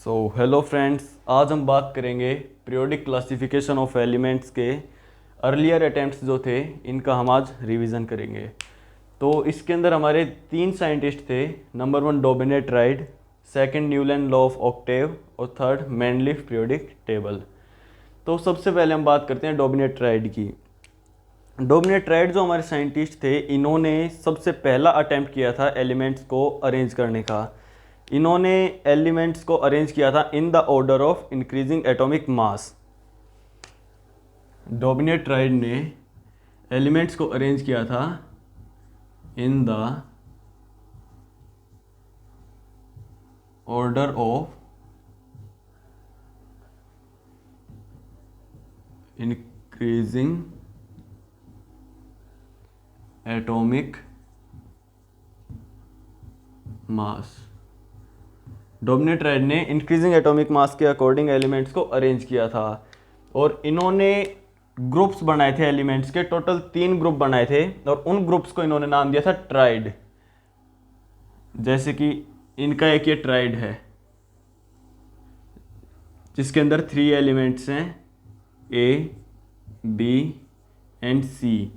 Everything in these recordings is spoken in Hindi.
हेलो फ्रेंड्स, आज हम बात करेंगे पीरियोडिक क्लासिफिकेशन ऑफ एलिमेंट्स के अर्लियर अटेम्प्ट्स जो थे, इनका हम आज रिवीजन करेंगे। तो इसके अंदर हमारे 3 साइंटिस्ट थे। Number 1 Dobereiner triad, second Newland law of octave और थर्ड मैनलिफ पीरियोडिक टेबल। तो सबसे पहले हम बात करते हैं डोबिनेट राइट की। डोबिनेट राइट जो हमारे साइंटिस्ट थे, इन्होंने सबसे पहला अटेम्प्ट किया था एलिमेंट्स को अरेंज करने का। इन्होंने एलिमेंट्स को अरेंज किया था in the order of increasing atomic mass. Dobereiner triad ने एलिमेंट्स को अरेंज किया था in the order of increasing atomic mass. Dobereiner triad ने इंक्रीजिंग एटॉमिक मास के अकॉर्डिंग एलिमेंट्स को अरेंज किया था और इन्होंने ग्रुप्स बनाए थे एलिमेंट्स के। टोटल 3 ग्रुप बनाए थे और उन ग्रुप्स को इन्होंने नाम दिया था ट्राइड। जैसे कि इनका एक ये ट्राइड है जिसके अंदर 3 एलिमेंट्स हैं, A, B and C.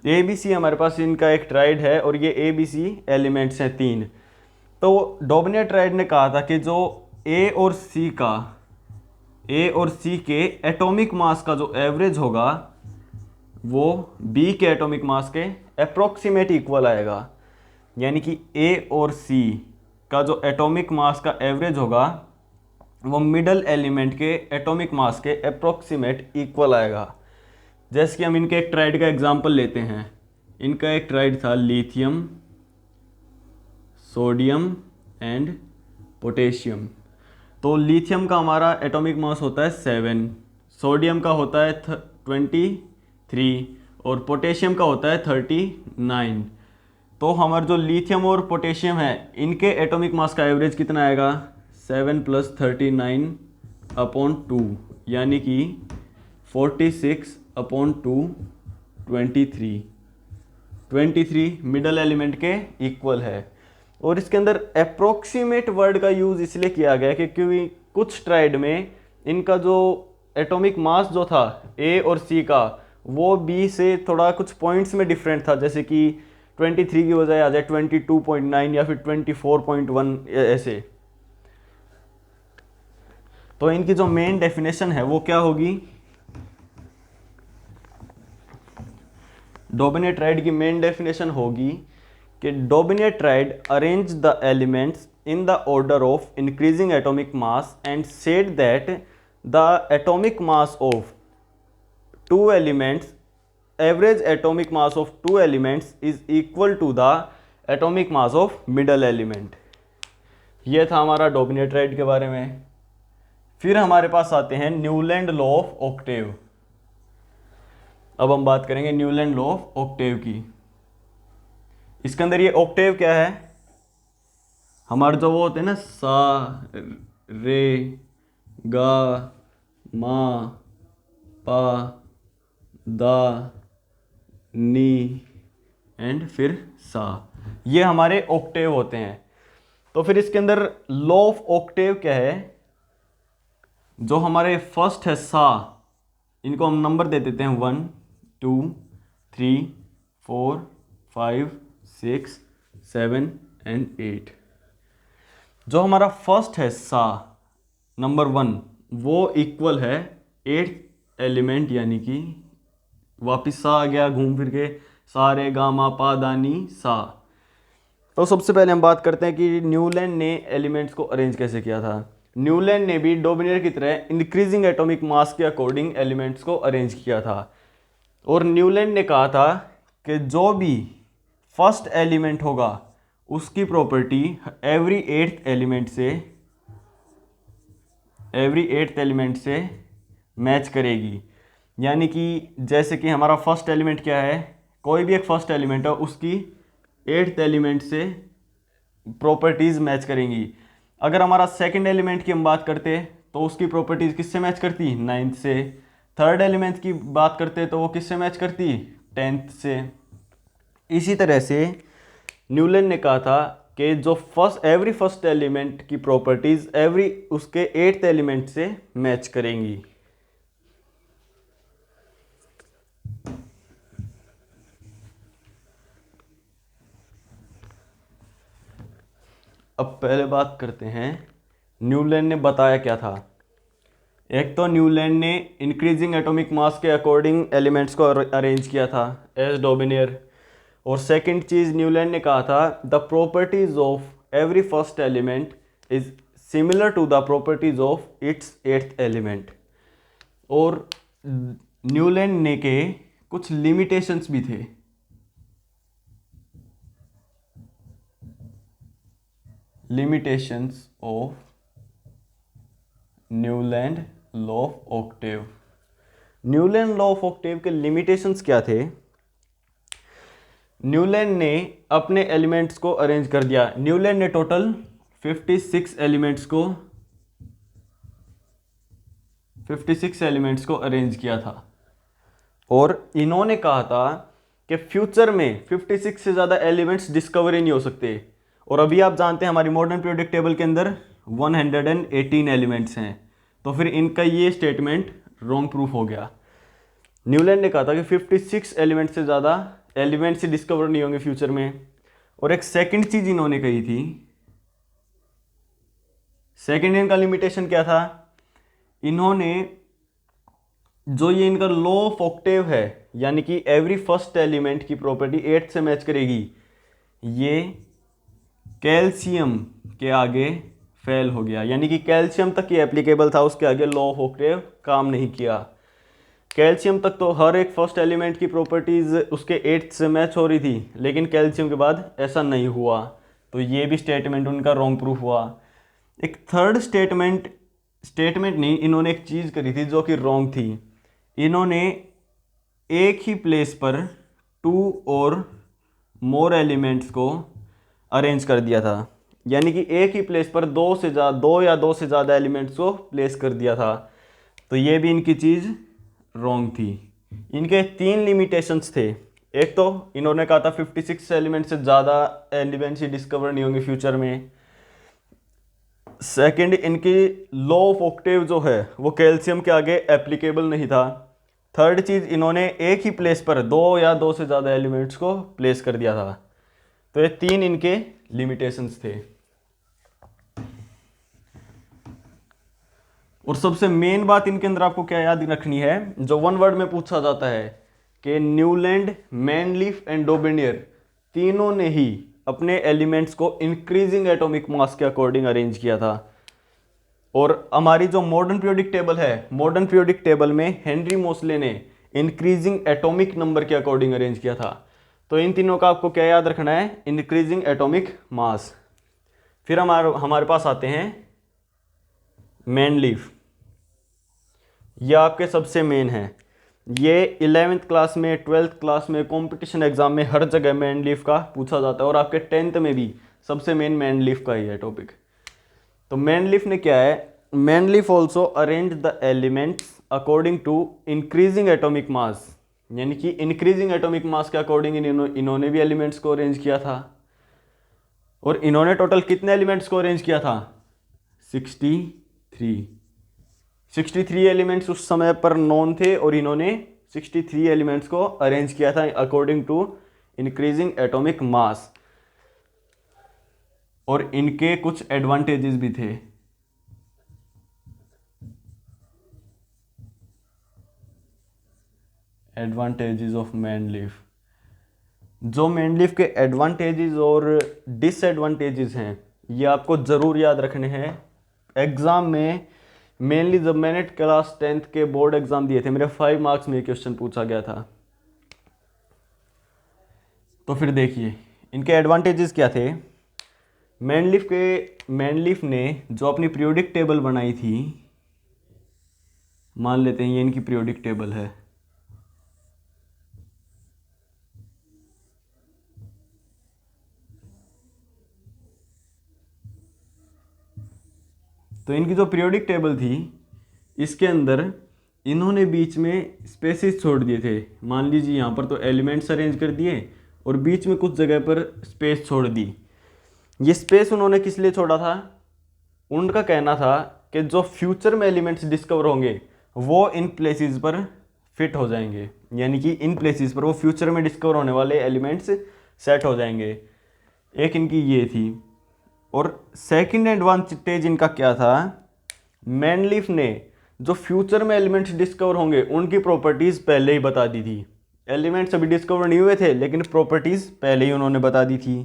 A B C हमारे पास इनका एक ट्राइड है और ये ए बी सी एलिमेंट्स हैं 3। तो डोबिनेट राइट ने कहा था कि जो ए और सी के एटॉमिक मास का जो एवरेज होगा वो बी के एटॉमिक मास के अप्रोक्सीमेट इक्वल आएगा। यानी कि ए और सी का जो एटॉमिक मास का एवरेज होगा वो मिडल एलिमेंट के एटॉमिक मास के अप्रोक्सीमेट इक्वल आएगा। जैसे कि हम इनके एक ट्राइड का एग्जांपल लेते हैं। इनका एक ट्राइड था लिथियम, सोडियम एंड पोटेशियम। तो लिथियम का हमारा एटॉमिक मास होता है 7, सोडियम का होता है 23 और पोटेशियम का होता है 39। तो हमारा जो लिथियम और पोटेशियम है, इनके एटॉमिक मास का एवरेज कितना आएगा? 7 + 39/2 यानी कि 46/2 23 मिडल एलिमेंट के इक्वल है। और इसके अंदर अप्रोक्सीमेट वर्ड का यूज़ इसलिए किया गया कि क्योंकि कुछ ट्राइड में इनका जो एटॉमिक मास जो था ए और सी का, वो बी से थोड़ा कुछ पॉइंट्स में डिफरेंट था। जैसे कि 23 की बजाय आ जाए 22.9 या फिर 24.1 ऐसे। तो इनकी जो मेन डेफिनेशन है वो क्या होगी? डोबिनेट राइट की मेन डेफिनेशन होगी कि Dobereiner triad arrange the elements in the order of increasing atomic mass and said that the atomic mass of 2 elements, average atomic mass of 2 elements is equal to the atomic mass of middle element. यह था हमारा डोबिनेट राइट के बारे में। फिर हमारे पास आते हैं न्यूलैंड लॉ ऑफ ऑक्टेव। अब हम बात करेंगे न्यूलैंड लॉ ऑफ ऑक्टेव की। इसके अंदर ये ऑक्टेव क्या है? हमारे जो वो होते हैं ना, सा, रे, गा, मा, पा, दा, नी एंड फिर सा, ये हमारे ऑक्टेव होते हैं। तो फिर इसके अंदर लॉ ऑफ ऑक्टेव क्या है? जो हमारे फर्स्ट है सा, इनको हम नंबर दे देते हैं 1 2 3 4 5 6 7 एंड 8। जो हमारा फर्स्ट है सा नंबर 1, वो इक्वल है 8th एलिमेंट, यानी कि वापिस सा आ गया घूम फिर के, सा रे गा मा पा दा नी सा। तो सबसे पहले हम बात करते हैं कि न्यूलैंड ने एलिमेंट्स को अरेंज कैसे किया था। न्यूलैंड ने भी डोबिनेट की तरह इंक्रीजिंग एटॉमिक मास के अकॉर्डिंग एलिमेंट्स को अरेंज किया था। और न्यूलैंड ने कहा था कि जो भी फर्स्ट एलिमेंट होगा उसकी प्रॉपर्टी एवरी 8th एलिमेंट से मैच करेगी। यानी कि जैसे कि हमारा फर्स्ट एलिमेंट क्या है, कोई भी एक फर्स्ट एलिमेंट है, उसकी 8th एलिमेंट से प्रॉपर्टीज़ मैच करेंगी। अगर हमारा सेकंड एलिमेंट की हम बात करते तो उसकी प्रॉपर्टीज़ किससे मैच करती? 9th से। थर्ड एलिमेंट की बात करते तो वो किससे मैच करती? 10th से। इसी तरह से न्यूलैंड ने कहा था कि जो एवरी फर्स्ट एलिमेंट की प्रॉपर्टीज एवरी उसके 8th एलिमेंट से मैच करेंगी। अब पहले बात करते हैं न्यूलैंड ने बताया क्या था। एक तो न्यूलैंड ने इंक्रीजिंग एटॉमिक मास के अकॉर्डिंग एलिमेंट्स को अरेंज किया था एज डोबिनियर, और सेकंड चीज़ न्यूलैंड ने कहा था the properties of every first element is similar to the properties of its 8th element. और न्यूलैंड ने के कुछ लिमिटेशंस भी थे। Limitations of Newland law of octave. Newland law of octave के लिमिटेशंस क्या थे? न्यूलैंड ने अपने एलिमेंट्स को अरेंज कर दिया। न्यूलैंड ने टोटल 56 एलिमेंट्स को अरेंज किया था, और इन्होंने कहा था कि फ्यूचर में 56 से ज़्यादा एलिमेंट्स डिस्कवर ही नहीं हो सकते। और अभी आप जानते हैं हमारी मॉडर्न पीरियोडिक टेबल के अंदर 118 एलिमेंट्स हैं, तो फिर इनका ये स्टेटमेंट रॉन्ग प्रूफ हो गया। न्यूलैंड ने कहा था कि 56 एलिमेंट से ज़्यादा एलिमेंट्स ही डिस्कवर नहीं होंगे फ्यूचर में। और एक सेकंड चीज़ इन्होंने कही थी, सेकंड इनका लिमिटेशन क्या था? इन्होंने जो ये इनका लॉ ऑफ ऑक्टेव है, यानी कि एवरी फर्स्ट एलिमेंट की प्रॉपर्टी 8 से मैच करेगी, ये कैल्शियम के आगे फेल हो गया। यानी कि कैल्शियम तक ये एप्लीकेबल था, उसके आगे लॉ ऑफ ऑक्टेव काम नहीं किया। कैल्शियम तक तो हर एक फर्स्ट एलिमेंट की प्रॉपर्टीज उसके 8th से मैच हो रही थी, लेकिन कैल्शियम के बाद ऐसा नहीं हुआ, तो ये भी स्टेटमेंट उनका रॉन्ग प्रूफ हुआ। एक थर्ड स्टेटमेंट नहीं, इन्होंने एक चीज़ करी थी जो कि रॉन्ग थी। इन्होंने एक ही प्लेस पर 2 और मोर एलिमेंट्स को अरेंज कर दिया था। यानी कि एक ही प्लेस पर 2 या 2 से ज़्यादा एलिमेंट्स को प्लेस कर दिया था, तो ये भी इनकी चीज़ रॉन्ग थी। इनके 3 लिमिटेशंस थे। एक तो इन्होंने कहा था 56 एलिमेंट से ज़्यादा एलिमेंट्स ही डिस्कवर नहीं होंगे फ्यूचर में। सेकंड, इनकी लॉ ऑफ ऑक्टेव जो है वो कैल्शियम के आगे एप्लीकेबल नहीं था। थर्ड चीज़, इन्होंने एक ही प्लेस पर 2 या 2 से ज़्यादा एलिमेंट्स को प्लेस कर दिया था। तो ये 3 इनके लिमिटेशंस थे। और सबसे मेन बात इनके अंदर आपको क्या याद रखनी है, जो 1 वर्ड में पूछा जाता है कि न्यूलैंड, मैनलीफ एंड डोबिनियर तीनों ने ही अपने एलिमेंट्स को इंक्रीजिंग एटॉमिक मास के अकॉर्डिंग अरेंज किया था। और हमारी जो मॉडर्न पीरियोडिक टेबल है, मॉडर्न पीरियोडिक टेबल में हेनरी मोसले ने इंक्रीजिंग एटॉमिक नंबर के अकॉर्डिंग अरेंज किया था। तो इन तीनों का आपको क्या याद रखना है? इंक्रीजिंग एटॉमिक मास। फिर हमारे पास आते हैं मैनलीफ। यह आपके सबसे मेन है। ये 11th क्लास में, 12th क्लास में, कंपटीशन एग्जाम में हर जगह मैनलीफ का पूछा जाता है, और आपके 10th में भी सबसे मेन मैनलीफ का ही है टॉपिक। तो मैनलीफ ने क्या है? मैनलीफ also arrange the elements according to increasing atomic mass. यानी कि इंक्रीजिंग एटॉमिक मास के अकॉर्डिंग इन्होंने भी एलिमेंट्स को अरेंज किया था। और इन्होंने टोटल कितने एलिमेंट्स को अरेंज किया था? 63 एलिमेंट्स उस समय पर नॉन थे, और इन्होंने 63 एलिमेंट्स को अरेंज किया था according to increasing atomic mass. और इनके कुछ एडवांटेजेस भी थे। एडवांटेजेस ऑफ मैनलीफ। जो मैनलीफ के एडवांटेजेस और डिसएडवांटेजेस हैं, ये आपको ज़रूर याद रखने हैं एग्ज़ाम में। मेनली जब मैंने क्लास 10th के बोर्ड एग्ज़ाम दिए थे, मेरे 5 मार्क्स में क्वेश्चन पूछा गया था। तो फिर देखिए इनके एडवांटेजेस क्या थे। मैनलीफ ने जो अपनी पीरियोडिक टेबल बनाई थी, मान लेते हैं ये इनकी पीरियोडिक टेबल है। तो इनकी जो पीरियोडिक टेबल थी, इसके अंदर इन्होंने बीच में स्पेसेस छोड़ दिए थे। मान लीजिए यहाँ पर तो एलिमेंट्स अरेंज कर दिए और बीच में कुछ जगह पर स्पेस छोड़ दी। ये स्पेस उन्होंने किस लिए छोड़ा था? उनका कहना था कि जो फ्यूचर में एलिमेंट्स डिस्कवर होंगे वो इन प्लेसेस पर फिट हो जाएंगे, यानी कि इन प्लेसेस पर वो फ्यूचर में डिस्कवर होने वाले एलिमेंट्स सेट हो जाएंगे। एक इनकी ये थी। और सेकंड एडवांटेज इनका क्या था? मैनलीफ ने जो फ्यूचर में एलिमेंट्स डिस्कवर होंगे उनकी प्रॉपर्टीज़ पहले ही बता दी थी। एलिमेंट्स अभी डिस्कवर नहीं हुए थे लेकिन प्रॉपर्टीज़ पहले ही उन्होंने बता दी थी।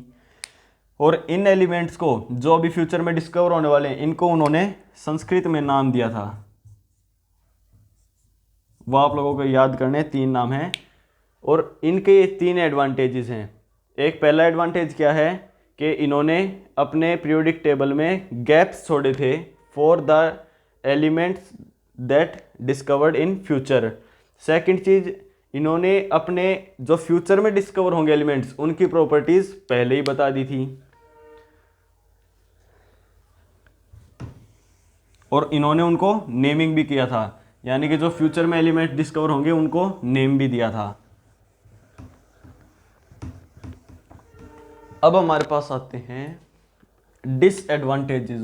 और इन एलिमेंट्स को जो अभी फ्यूचर में डिस्कवर होने वाले हैं इनको उन्होंने संस्कृत में नाम दिया था। वो आप लोगों को याद करने 3 नाम हैं और इनके 3 एडवांटेजेस हैं। एक पहला एडवांटेज क्या है कि इन्होंने अपने पीरियोडिक टेबल में गैप्स छोड़े थे for the elements that discovered in future. Second चीज़, इन्होंने अपने जो फ्यूचर में डिस्कवर होंगे एलिमेंट्स उनकी प्रॉपर्टीज़ पहले ही बता दी थी। और इन्होंने उनको नेमिंग भी किया था, यानी कि जो फ्यूचर में एलिमेंट डिस्कवर होंगे उनको नेम भी दिया था। अब हमारे पास आते हैं डिसएडवांटेजेस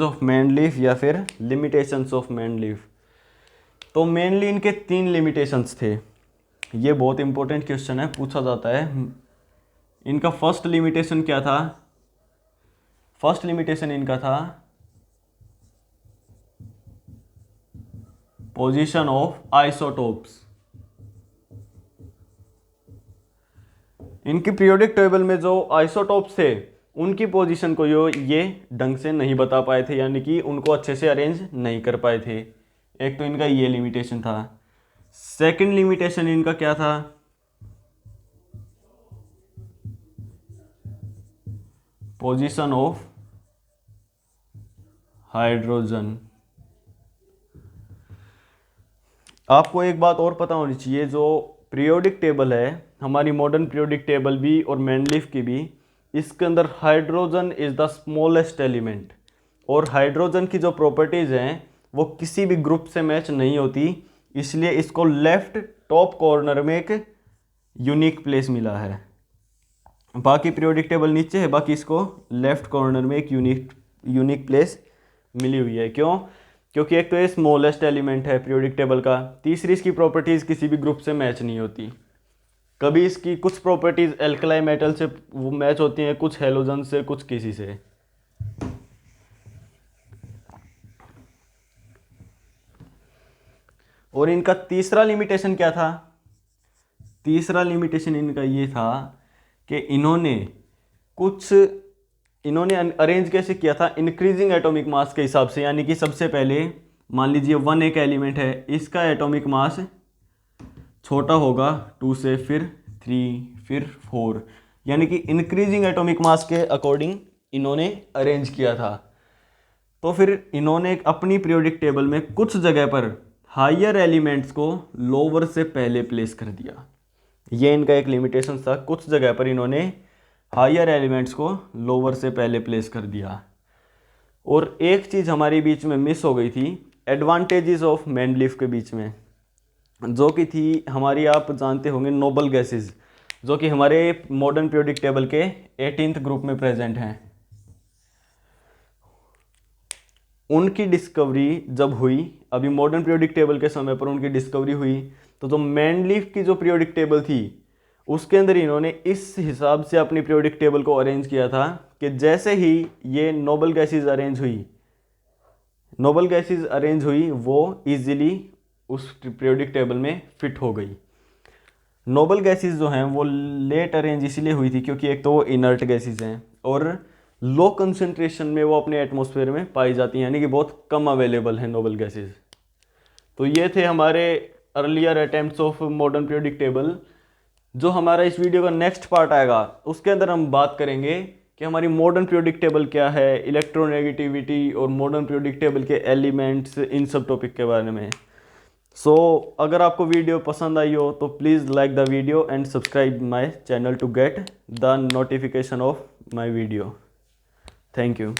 ऑफ मैनलीफ या फिर लिमिटेशंस ऑफ मैनलीफ। तो मेनली इनके 3 लिमिटेशंस थे। ये बहुत इंपॉर्टेंट क्वेश्चन है, पूछा जाता है। इनका फर्स्ट लिमिटेशन क्या था? फर्स्ट लिमिटेशन इनका था पोजीशन ऑफ आइसोटोप्स। इनकी पीरियोडिक टेबल में जो आइसोटोप्स थे उनकी पोजीशन को ये ढंग से नहीं बता पाए थे, यानी कि उनको अच्छे से अरेंज नहीं कर पाए थे। एक तो इनका ये लिमिटेशन था। सेकंड लिमिटेशन इनका क्या था? Position of hydrogen. आपको एक बात और पता होनी चाहिए, जो पीरियोडिक टेबल है हमारी मॉडर्न पीरियोडिक टेबल भी और मैनलीफ की भी, इसके अंदर hydrogen is the smallest element. और हाइड्रोजन की जो प्रॉपर्टीज हैं वो किसी भी ग्रुप से मैच नहीं होती, इसलिए इसको लेफ्ट टॉप कॉर्नर में एक यूनिक प्लेस मिला है। बाकी पीरियोडिक टेबल नीचे है, बाकी इसको लेफ्ट कॉर्नर में एक यूनिक प्लेस मिली हुई है। क्यों? क्योंकि एक तो ये स्मॉलेस्ट एलिमेंट है पीरियोडिक टेबल का, तीसरी इसकी प्रॉपर्टीज़ किसी भी ग्रुप से मैच नहीं होती। कभी इसकी कुछ प्रॉपर्टीज़ एल्कलाई मेटल से वो मैच होती हैं, कुछ हेलोजन से, कुछ किसी से। और इनका तीसरा लिमिटेशन क्या था? तीसरा लिमिटेशन इनका ये था कि इन्होंने अरेंज कैसे किया था? इंक्रीजिंग एटॉमिक मास के हिसाब से, यानी कि सबसे पहले मान लीजिए 1 एक एलिमेंट है, इसका एटॉमिक मास छोटा होगा 2 से, फिर 3, फिर 4, यानी कि इंक्रीजिंग एटॉमिक मास के अकॉर्डिंग इन्होंने अरेंज किया था। तो फिर इन्होंने अपनी पीरियोडिक टेबल में कुछ जगह पर हायर एलिमेंट्स को लोअर से पहले प्लेस कर दिया। ये इनका एक लिमिटेशन था, कुछ जगह पर इन्होंने हायर एलिमेंट्स को लोअर से पहले प्लेस कर दिया। और एक चीज़ हमारी बीच में मिस हो गई थी एडवांटेजेस ऑफ मैनलीफ के बीच में, जो कि थी हमारी, आप जानते होंगे, नोबल गैसेस, जो कि हमारे मॉडर्न पीरियोडिक टेबल के 18th ग्रुप में प्रेजेंट हैं। उनकी डिस्कवरी जब हुई, अभी मॉडर्न पीरियोडिक टेबल के समय पर उनकी डिस्कवरी हुई, तो जो मैनलीफ की जो पीरियोडिक टेबल थी उसके अंदर इन्होंने इस हिसाब से अपनी पीरियोडिक टेबल को अरेंज किया था कि जैसे ही ये नोबल गैसेस अरेंज हुई वो इजीली उस पीरियोडिक टेबल में फिट हो गई। नोबल गैसेस जो हैं वो लेट अरेंज इसलिए हुई थी क्योंकि एक तो वो इनर्ट गैसेस हैं और लो कंसंट्रेशन में वो अपने एटमॉस्फेयर में पाई जाती हैं, यानी कि बहुत कम अवेलेबल हैं नोबल गैसेस। तो ये थे हमारे earlier attempts of modern periodic table. जो हमारा इस वीडियो का नेक्स्ट पार्ट आएगा उसके अंदर हम बात करेंगे कि हमारी मॉडर्न पीरियोडिक टेबल क्या है, इलेक्ट्रोनेगेटिविटी और मॉडर्न पीरियोडिक टेबल के एलिमेंट्स, इन सब टॉपिक के बारे में। अगर आपको वीडियो पसंद आई हो तो please like the video and subscribe my channel to get the notification of my video. Thank you.